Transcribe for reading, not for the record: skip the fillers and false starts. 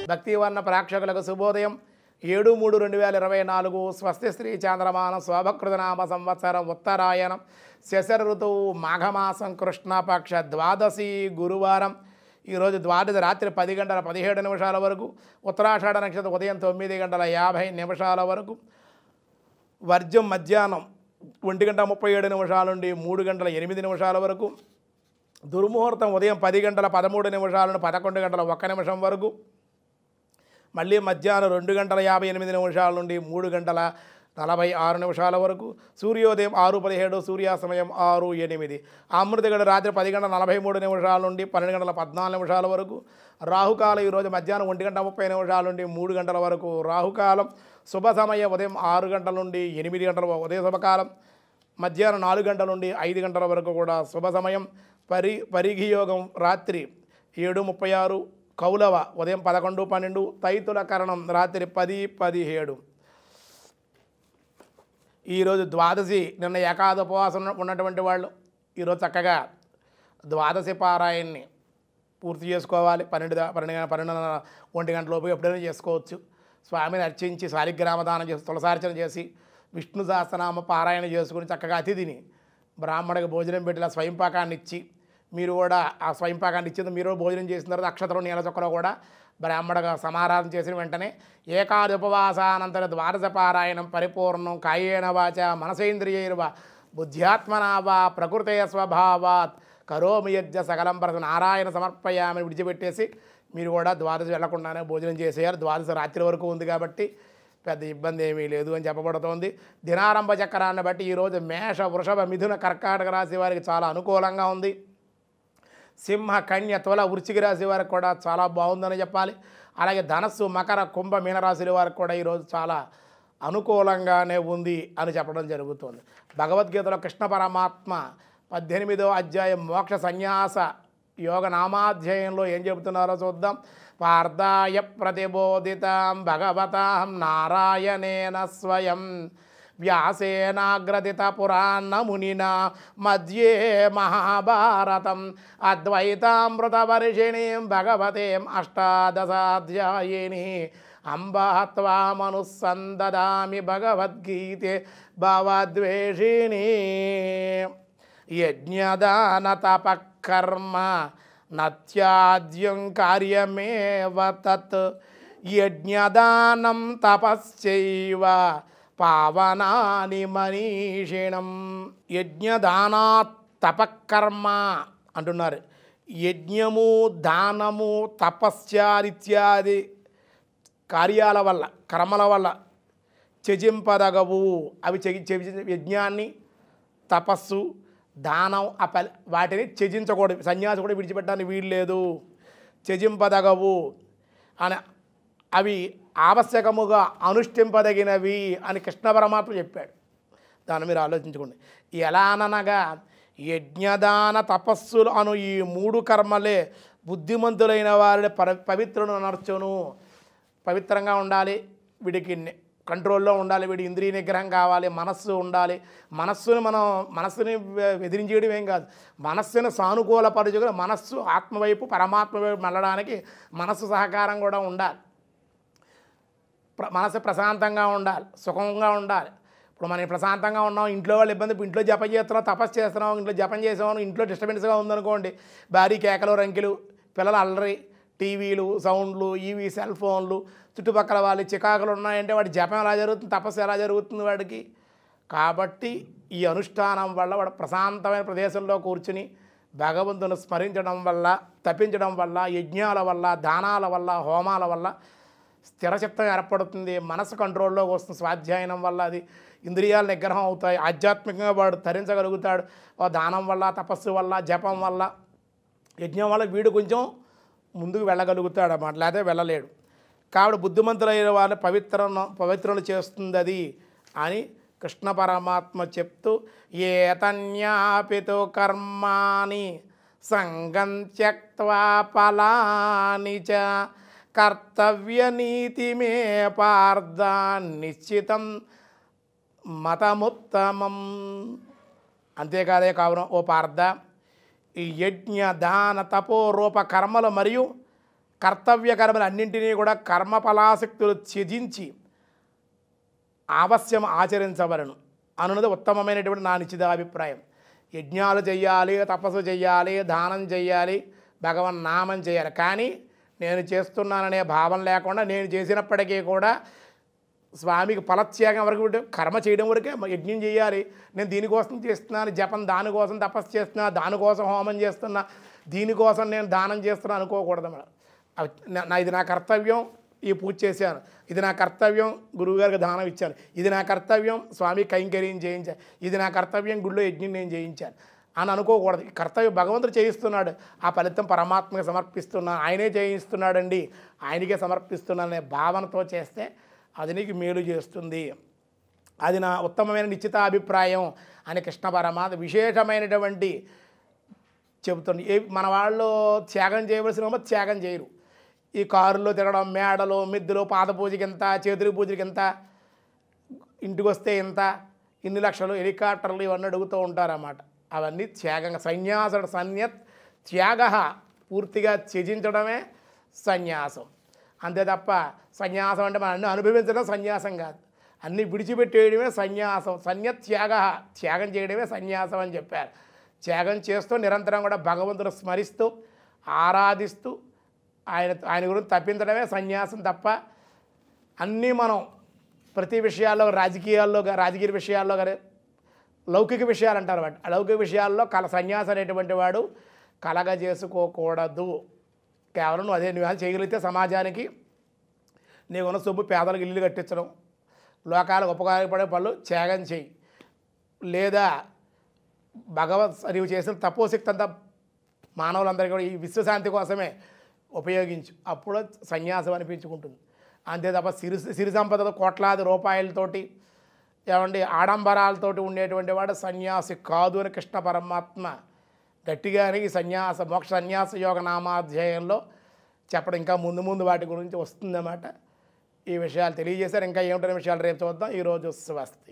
భక్తివర్ణ ప్రేక్షకులకు శుభోదయం 7/3/2024 స్వస్తి శ్రీ చాంద్రమానం శోభకృతనామ సంవత్సరం ఉత్తరాయణం శశర ఋతువు మాఘమాసం కృష్ణపక్ష ద్వాదశి గురువారం ఈరోజు ద్వాదశి రాత్రి 10:17 వరకు ఉత్తరాషాఢ నక్షత్రం ఉదయం 9:50 వరకు వర్జం మధ్యాహ్నం 1:37 నుండి 3:08 వరకు దుర్ముహూర్తం ఉదయం 10:13 నుండి 11:01 వరకు మళ్ళీ మధ్యాహ్నం 2:58 నుండి 3:46 వరకు సూర్యోదయం 6:17 సూర్యాస్తమయం 6:08 అమృతగడ రాత్రి 10:43 నుండి 12:14 వరకు రాహుకాలం ఈరోజు మధ్యాహ్నం 1:30 నుండి 3 గంటల వరకు రాహుకాలం శుభ సమయం ఉదయం 6 గంటల నుండి 8 గంటల ఉదయ శుభకాలం మధ్యాహ్నం 4 గంటల నుండి 5 గంటల వరకు కూడా శుభ సమయం పరిఘియోగం రాత్రి 7:36 కౌలవ ఉదయం 11:12 తైతుల కరణం రాత్రి 10:17 ఈరోజు ద్వాదశి నిన్న ఏకాదశి ఉపవాసం ఉన్నటువంటి వాళ్ళు ఈరోజు చక్కగా ద్వాదశి పారాయణని పూర్తి చేసుకోవాలి 12 గంటలలోపు ఎప్పుడైనా చేసుకోవచ్చు స్వామిని అర్చించి శాలిగ్రామదానం చేసి తులసార్చన చేసి విష్ణు సహస్రనామ పారాయణ చేసుకుని చక్కగా అతిథిని బ్రాహ్మణికి భోజనం పెట్టిలా స్వయంపాకాన్ని ఇచ్చి మీరు కూడా ఆ స్వయంపాకాన్ని ఇచ్చింది మీరు భోజనం చేసిన తర్వాత అక్షతరం నీల చొక్కలో కూడా బ్రాహ్మణగా సమారాధన చేసిన వెంటనే ఏకాది ఉపవాసానంతర ద్వాదశ పారాయణం పరిపూర్ణం కాయేన వాచ మనసేంద్రియైర్వ బుద్ధ్యాత్మనావా ప్రకృతయ స్వభావాత్ కరోమి యజ్జ సకలం ప్రతి నారాయణ సమర్పయామని విడిచిపెట్టేసి మీరు కూడా ద్వాదశి వెళ్లకుండానే భోజనం చేసేయాలి ద్వాదశి రాత్రి వరకు ఉంది కాబట్టి పెద్ద ఇబ్బంది ఏమీ లేదు అని చెప్పబడుతోంది దినారంభ చక్రాన్ని బట్టి ఈరోజు మేష వృషభ మిథున కర్కాటక రాశి వారికి చాలా అనుకూలంగా ఉంది సింహ కన్య తుల వృశ్చిక రాశి వారికి కూడా చాలా బాగుందని చెప్పాలి అలాగే ధనస్సు మకర కుంభ మీనరాశుల వారికి కూడా ఈరోజు చాలా అనుకూలంగానే ఉంది అని చెప్పడం జరుగుతుంది భగవద్గీతలో కృష్ణ పరమాత్మ 18వ అధ్యాయం మోక్ష సన్యాస యోగ నామాధ్యాయంలో ఏం చెబుతున్నారో చూద్దాం పార్థాయ ప్రతిబోధితాం భగవతాం నారాయణేన స్వయం వ్యాసేనాగ్రదిత పురాణ మునినా మధ్యే మహాభారతం అద్వైతామృతవర్షిణీం భగవతీం అష్టాదశాధ్యాయిని అంబా త్వామనుసందదామి భగవద్గీతే భవద్వేషిణి యజ్ఞదాన తపకర్మ నత్యాద్యం కార్యమేవ తత్ యజ్ఞదానం తపశ్చైవ పావనాని మనీషిణం యజ్ఞదానాత్ తపకర్మ అంటున్నారు యజ్ఞము దానము తపస్యాదిత్యాది కార్యాల వల్ల కర్మల వల్ల త్యజింపదగవు అవి యజ్ఞాన్ని తపస్సు దానం వాటిని త్యజించకూడదు సన్యాసి కూడా విడిచిపెట్టడానికి వీల్లేదు త్యజింపదగవు అని అవి ఆవశ్యకముగా అనుష్ఠింపదగినవి అని కృష్ణ పరమాత్మ చెప్పాడు దాన్ని మీరు ఆలోచించుకోండి ఎలా అనగా యజ్ఞదాన తపస్సులు అను ఈ 3 కర్మలే బుద్ధిమంతులైన వారిని పవిత్రులను నడుచును పవిత్రంగా ఉండాలి వీడికి కంట్రోల్లో ఉండాలి వీడి ఇంద్రియ నిగ్రహం కావాలి మనస్సు ఉండాలి మనస్సుని ఎదిరించేయడం ఏం కాదు మనస్సును సానుకూలపరుచుకుని మనస్సు ఆత్మవైపు పరమాత్మ వైపు వెళ్ళడానికి మనస్సు సహకారం కూడా ఉండాలి మనసు ప్రశాంతంగా ఉండాలి సుఖంగా ఉండాలి ఇప్పుడు మనం ప్రశాంతంగా ఉన్నాం ఇంట్లో వాళ్ళు ఇబ్బంది ఇంట్లో జపం చేస్తున్నాం తపస్సు చేస్తున్నాం ఇంట్లో జపం చేసాము ఇంట్లో డిస్టర్బెన్స్గా ఉందనుకోండి భారీ కేకలు రంకిలు పిల్లలు అల్లరి టీవీలు సౌండ్లు ఇవి సెల్ ఫోన్లు చుట్టుపక్కల వాళ్ళు చికాకులు ఉన్నాయంటే వాడి జపం ఎలా జరుగుతుంది తపస్సు ఎలా జరుగుతుంది వాడికి కాబట్టి ఈ అనుష్ఠానం వల్ల వాడు ప్రశాంతమైన ప్రదేశంలో కూర్చుని భగవంతుని స్మరించడం వల్ల తప్పించడం వల్ల యజ్ఞాల వల్ల దానాల వల్ల హోమాల వల్ల స్థిరచిత్తం ఏర్పడుతుంది మనసు కంట్రోల్లోకి వస్తుంది స్వాధ్యాయనం వల్ల అది ఇంద్రియాల నిగ్రహం అవుతాయి ఆధ్యాత్మికంగా వాడు తరించగలుగుతాడు దానం వల్ల తపస్సు వల్ల జపం వల్ల యజ్ఞం వల్ల వీడు కొంచెం ముందుకు వెళ్ళగలుగుతాడు అన్నమాట లేకపోతే వెళ్ళలేడు కాబట్టి బుద్ధిమంతులైన వాళ్ళు పవిత్రను చేస్తుంది అది అని కృష్ణ పరమాత్మ చెప్తూ ఏతన్యాపితు కర్మాణి సంగం త్యక్త్వా ఫలాని చ కర్తవ్య నీతి మే పార్థ నిశ్చితం మతముత్తమం అంతేకాదే కావున ఓ పార్థ ఈ యజ్ఞ దాన తపో రూప కర్మలు మరియు కర్తవ్య కర్మలు అన్నింటినీ కూడా కర్మఫలాసక్తులు త్యజించి ఆవశ్యం ఆచరించవలను అనున్నది ఉత్తమమైనటువంటి నా నిశ్చితాభిప్రాయం. యజ్ఞాలు చేయాలి, తపస్సు చేయాలి, దానం చేయాలి, భగవన్ నామం చేయాలి. కానీ నేను చేస్తున్నాననే భావం లేకుండా నేను చేసినప్పటికీ కూడా స్వామికి ఫలత్యాగం వరకు కర్మ చేయడం వరకే. యజ్ఞం చేయాలి, నేను దీనికోసం చేస్తున్నాను జపం, దానికోసం తపస్సు చేస్తున్నా, దానికోసం హోమం చేస్తున్నా, దీనికోసం నేను దానం చేస్తున్నా అనుకోకూడదు. ఇది నా కర్తవ్యం, ఈ పూజ చేశాను, ఇది నా కర్తవ్యం, గురువుగారికి దానం ఇచ్చాను, ఇది నా కర్తవ్యం, స్వామి కైంకర్యం చేయించాను, ఇది నా కర్తవ్యం, గుళ్ళో యజ్ఞం నేను చేయించాను అని అనుకోకూడదు. కర్తవ్యం భగవంతుడు చేయిస్తున్నాడు, ఆ ఫలితం పరమాత్మకి సమర్పిస్తున్నాను, ఆయనే చేయిస్తున్నాడండి, ఆయనకే సమర్పిస్తున్నాననే భావనతో చేస్తే అది నీకు మేలు చేస్తుంది. అది నా ఉత్తమమైన నిశ్చితాభిప్రాయం అని కృష్ణ పరమాత్మ విశేషమైనటువంటి చెబుతుంది. మన వాళ్ళు త్యాగం చేయవలసిన త్యాగం చేయరు. ఈ కారులో తిరగడం, మేడలు, మిద్దులు, పాద పూజకి ఎంత, చేతుల పూజకి ఎంత, ఇంటికి వస్తే ఎంత, ఇన్ని లక్షలు, హెలికాప్టర్లు ఇవన్నీ అడుగుతూ ఉంటారన్నమాట. అవన్నీ త్యాగంగా సన్యాసుడు త్యాగ పూర్తిగా త్యజించడమే సన్యాసం. అంతే తప్ప సన్యాసం అంటే మనం అన్నీ అనుభవించడం సన్యాసం కాదు, అన్నీ విడిచిపెట్టేయడమే సన్యాసం. త్యాగం చేయడమే సన్యాసం అని చెప్పారు. త్యాగం చేస్తూ నిరంతరం కూడా భగవంతుడు స్మరిస్తూ ఆరాధిస్తూ ఆయన గురించి తప్పించడమే సన్యాసం తప్ప అన్నీ మనం ప్రతి విషయాల్లో రాజకీయ విషయాల్లో కానీ లౌకిక విషయాలు అంటారు వాటి అలౌకిక విషయాల్లో సన్యాసం అనేటువంటి వాడు కలగజేసుకోకూడదు. కేవలం నువ్వు అదే నువ్వు చేయగలిగితే సమాజానికి నీకున్న సొమ్ము పేదలకు ఇల్లు కట్టించడం, లోకాలకు ఉపకారపడే పనులు త్యాగం చేయి, లేదా నీవు చేసిన తపోశక్తి అంతా మానవులందరికీ కూడా ఈ విశ్వశాంతి కోసమే ఉపయోగించు, అప్పుడు సన్యాసం అనిపించుకుంటుంది. అంతే తప్ప సిరి సంపదతో కోట్లాది రూపాయలతోటి ఏమండి ఆడంబరాలతోటి ఉండేటువంటి వాడు సన్యాసి కాదు అని కృష్ణ పరమాత్మ గట్టిగానే ఈ మోక్ష సన్యాస యోగ నామాధ్యాయంలో చెప్పడం. ఇంకా ముందు వాటి గురించి వస్తుందన్నమాట. ఈ విషయాలు తెలియజేశారు. ఇంకా ఏమిటనే విషయాలు రేపు చూద్దాం. ఈరోజు స్వస్తి.